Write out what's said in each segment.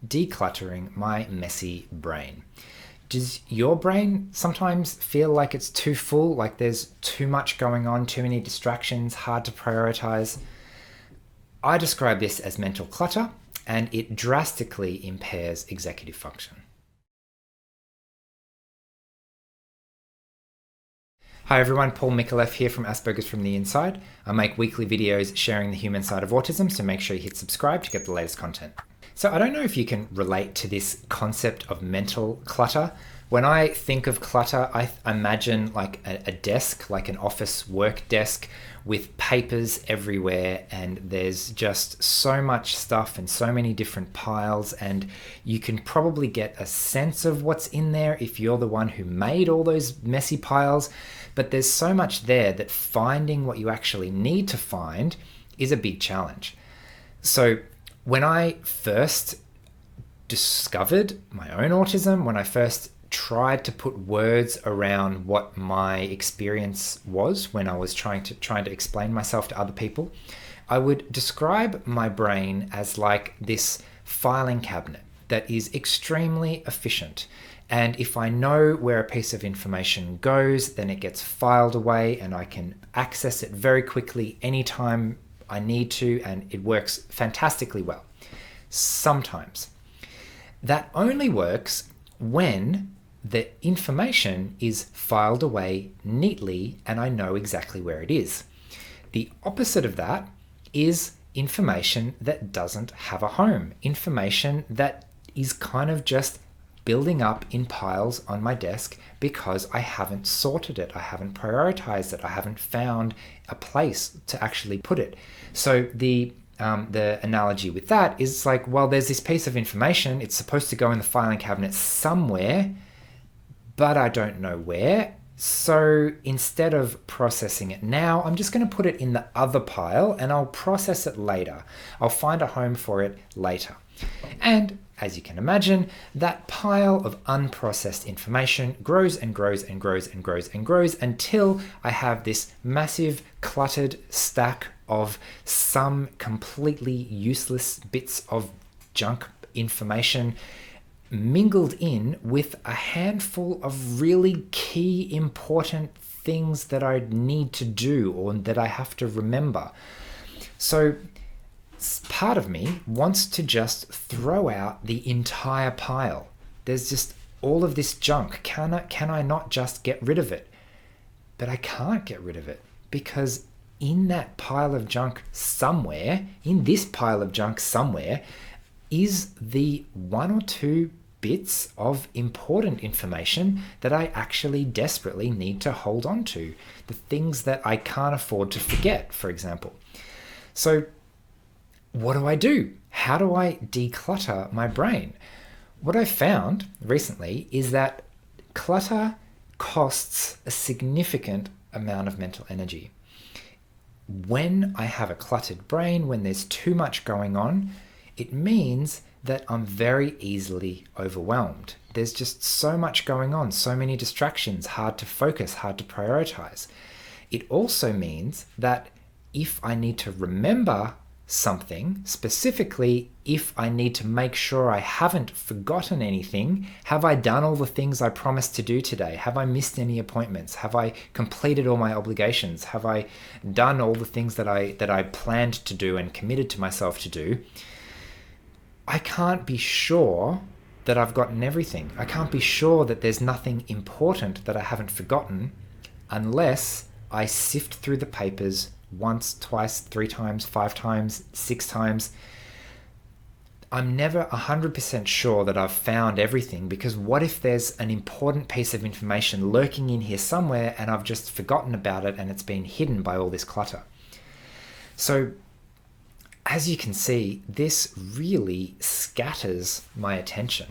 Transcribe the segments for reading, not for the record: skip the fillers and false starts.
decluttering my messy brain. Does your brain sometimes feel like it's too full, like there's too much going on, too many distractions, hard to prioritize? I describe this as mental clutter, and it drastically impairs executive function. Hi everyone, Paul Mikulev here from Aspergers from the Inside. I make weekly videos sharing the human side of autism, so make sure you hit subscribe to get the latest content. So I don't know if you can relate to this concept of mental clutter. When I think of clutter, I imagine like a desk, like an office work desk with papers everywhere, and there's just so much stuff and so many different piles, and you can probably get a sense of what's in there if you're the one who made all those messy piles. But there's so much there that finding what you actually need to find is a big challenge. So when I first discovered my own autism, when I first tried to put words around what my experience was when I was trying to explain myself to other people, I would describe my brain as like this filing cabinet that is extremely efficient. And if I know where a piece of information goes, then it gets filed away and I can access it very quickly anytime I need to, and it works fantastically well. Sometimes. That only works when the information is filed away neatly and I know exactly where it is. The opposite of that is information that doesn't have a home, information that is kind of just building up in piles on my desk because I haven't sorted it, I haven't prioritized it, I haven't found a place to actually put it. So the analogy with that is like, well, there's this piece of information, it's supposed to go in the filing cabinet somewhere, but I don't know where. So instead of processing it now, I'm just going to put it in the other pile and I'll process it later. I'll find a home for it later. And as you can imagine, that pile of unprocessed information grows and grows and grows and grows and grows until I have this massive cluttered stack of some completely useless bits of junk information mingled in with a handful of really key important things that I need to do or that I have to remember. So part of me wants to just throw out the entire pile. There's just all of this junk. Can I not just get rid of it? But I can't get rid of it because in that pile of junk somewhere, in this pile of junk somewhere, is the one or two bits of important information that I actually desperately need to hold on to. The things that I can't afford to forget, for example. So what do? How do I declutter my brain? What I found recently is that clutter costs a significant amount of mental energy. When I have a cluttered brain, when there's too much going on, it means that I'm very easily overwhelmed. There's just so much going on, so many distractions, hard to focus, hard to prioritize. It also means that if I need to remember something, specifically if I need to make sure I haven't forgotten anything, have I done all the things I promised to do today? Have I missed any appointments? Have I completed all my obligations? Have I done all the things that I planned to do and committed to myself to do? I can't be sure that I've gotten everything. I can't be sure that there's nothing important that I haven't forgotten unless I sift through the papers once, twice, 3 times, 5 times, 6 times. I'm never 100% sure that I've found everything, because what if there's an important piece of information lurking in here somewhere and I've just forgotten about it and it's been hidden by all this clutter? So as you can see, this really scatters my attention.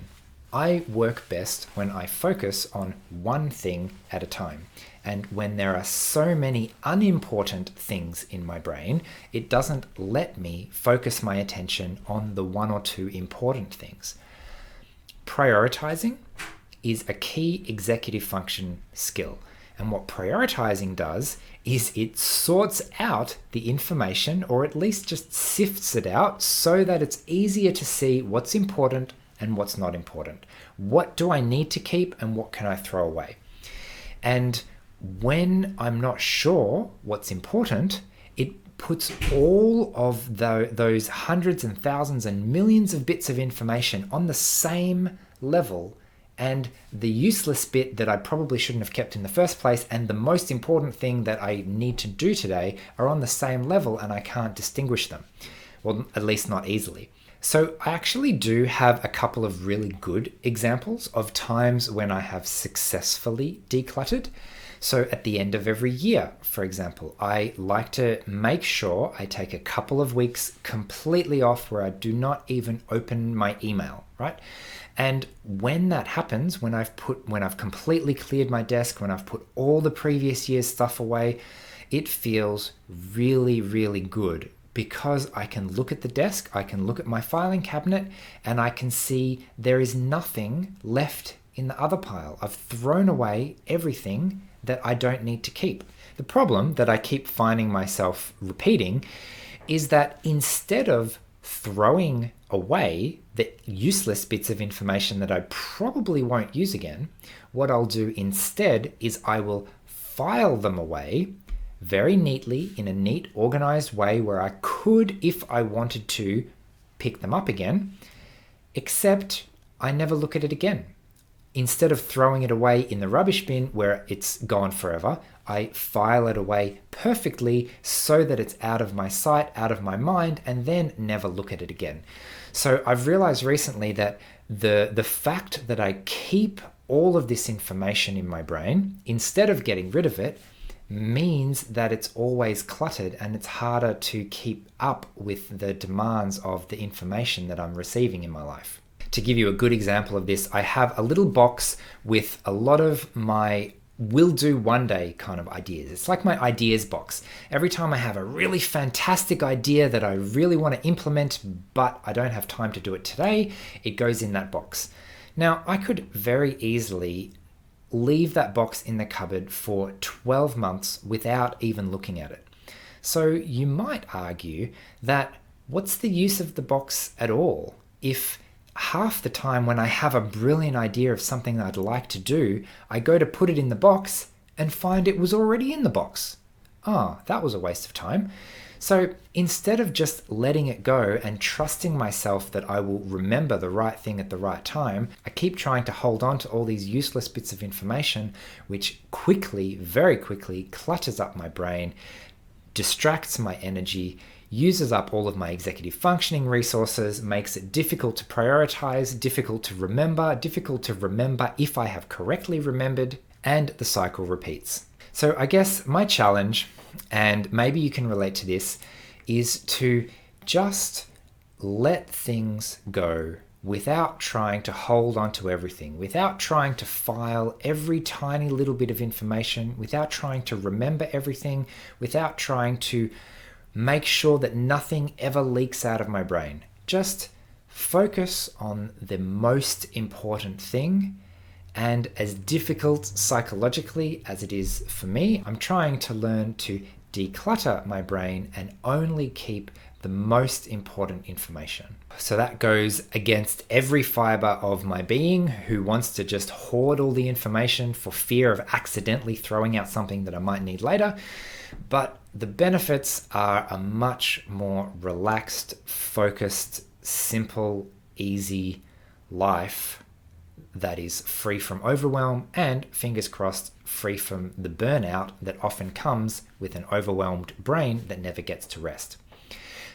I work best when I focus on one thing at a time. And when there are so many unimportant things in my brain, it doesn't let me focus my attention on the 1 or 2 important things. Prioritizing is a key executive function skill. And what prioritizing does is it sorts out the information, or at least just sifts it out so that it's easier to see what's important and what's not important. What do I need to keep and what can I throw away? And when I'm not sure what's important, it puts all of those hundreds and thousands and millions of bits of information on the same level, and the useless bit that I probably shouldn't have kept in the first place and the most important thing that I need to do today are on the same level, and I can't distinguish them. Well, at least not easily. So I actually do have a couple of really good examples of times when I have successfully decluttered. So at the end of every year, for example, I like to make sure I take a couple of weeks completely off where I do not even open my email, right? And when that happens, when I've completely cleared my desk, when I've put all the previous year's stuff away, it feels really, really good, because I can look at the desk, I can look at my filing cabinet, and I can see there is nothing left in the other pile. I've thrown away everything that I don't need to keep. The problem that I keep finding myself repeating is that instead of throwing away the useless bits of information that I probably won't use again, what I'll do instead is I will file them away very neatly in a neat, organized way where I could, if I wanted to, pick them up again, except I never look at it again. Instead of throwing it away in the rubbish bin where it's gone forever, I file it away perfectly so that it's out of my sight, out of my mind, and then never look at it again. So I've realized recently that the fact that I keep all of this information in my brain, instead of getting rid of it, means that it's always cluttered and it's harder to keep up with the demands of the information that I'm receiving in my life. To give you a good example of this, I have a little box with a lot of my will do one day kind of ideas. It's like my ideas box. Every time I have a really fantastic idea that I really want to implement, but I don't have time to do it today, it goes in that box. Now, I could very easily leave that box in the cupboard for 12 months without even looking at it. So you might argue that what's the use of the box at all if half the time when I have a brilliant idea of something that I'd like to do, I go to put it in the box and find it was already in the box. That was a waste of time. So instead of just letting it go and trusting myself that I will remember the right thing at the right time, I keep trying to hold on to all these useless bits of information, which quickly, very quickly, clutters up my brain, distracts my energy, uses up all of my executive functioning resources, makes it difficult to prioritize, difficult to remember if I have correctly remembered, and the cycle repeats. So I guess my challenge, and maybe you can relate to this, is to just let things go without trying to hold on to everything, without trying to file every tiny little bit of information, without trying to remember everything, without trying to make sure that nothing ever leaks out of my brain. Just focus on the most important thing. And as difficult psychologically as it is for me, I'm trying to learn to declutter my brain and only keep the most important information. So that goes against every fiber of my being who wants to just hoard all the information for fear of accidentally throwing out something that I might need later. But the benefits are a much more relaxed, focused, simple, easy life that is free from overwhelm and, fingers crossed, free from the burnout that often comes with an overwhelmed brain that never gets to rest.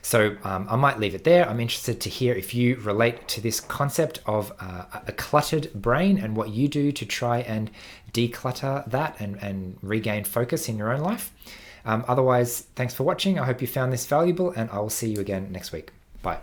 So I might leave it there. I'm interested to hear if you relate to this concept of a cluttered brain and what you do to try and declutter that and regain focus in your own life. Otherwise, thanks for watching. I hope you found this valuable, and I will see you again next week. Bye.